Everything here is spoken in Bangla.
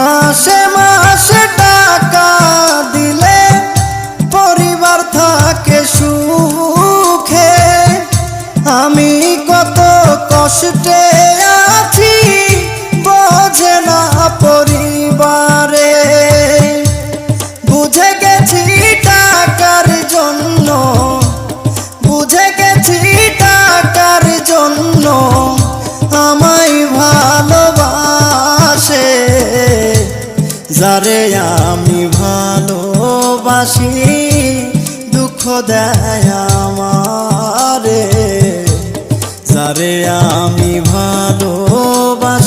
মাসে মাসে টাকা দিলে পরিবার থাকে সুখে। আমি কত কষ্টে আছি বোঝে না পরিবারে। বুঝে গেছি টাকার জন্য, বুঝে গেছি টাকার জন্য আমায় ভালোবাসে। যারে আমি ভালোবাসি দুঃখ দেয় আমারে। যারে আমি